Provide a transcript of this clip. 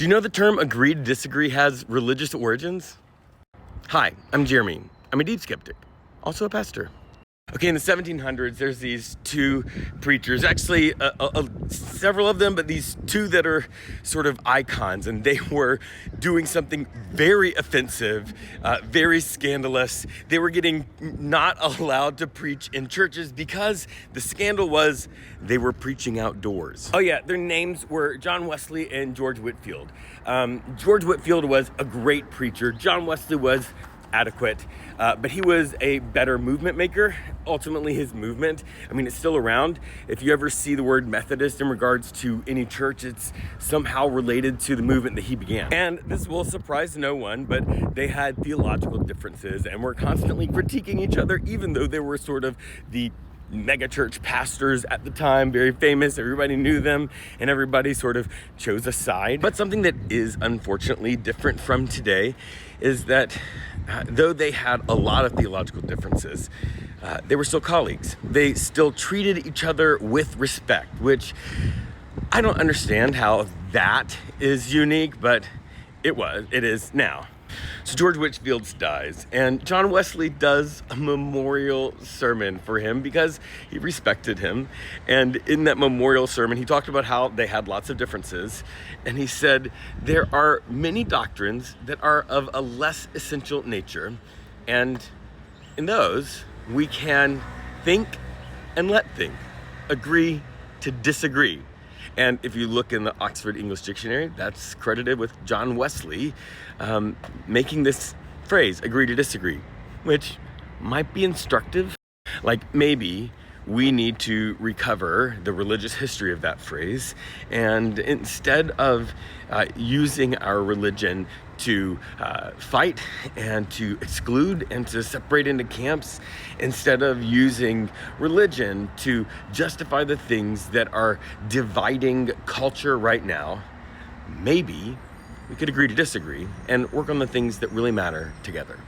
Do you know the term agree to disagree has religious origins? Hi, I'm Jeremy. I'm a deep skeptic, also a pastor. Okay, in the 1700s, there's these two preachers, actually several of them, but these two that are sort of icons, and they were doing something very offensive, very scandalous. They were getting not allowed to preach in churches because the scandal was they were preaching outdoors. Oh yeah, their names were John Wesley and George Whitefield. George Whitefield was a great preacher. John Wesley was adequate, but he was a better movement maker. Ultimately, his movement, it's still around. If you ever see the word Methodist in regards to any church, it's somehow related to the movement that he began. And this will surprise no one, but they had theological differences and were constantly critiquing each other, even though they were sort of the megachurch pastors at the time, very famous, everybody knew them, and everybody sort of chose a side. But something that is unfortunately different from today is that though they had a lot of theological differences, they were still colleagues. They still treated each other with respect, which I don't understand how that is unique, but it is now. So George Whitefield dies, and John Wesley does a memorial sermon for him because he respected him. And in that memorial sermon, he talked about how they had lots of differences. And he said, there are many doctrines that are of a less essential nature. And in those, we can think and let think, agree to disagree. And if you look in the Oxford English Dictionary, that's credited with John Wesley making this phrase, agree to disagree, which might be instructive. Like maybe we need to recover the religious history of that phrase, and instead of using our religion to fight and to exclude and to separate into camps, instead of using religion to justify the things that are dividing culture right now, maybe we could agree to disagree and work on the things that really matter together.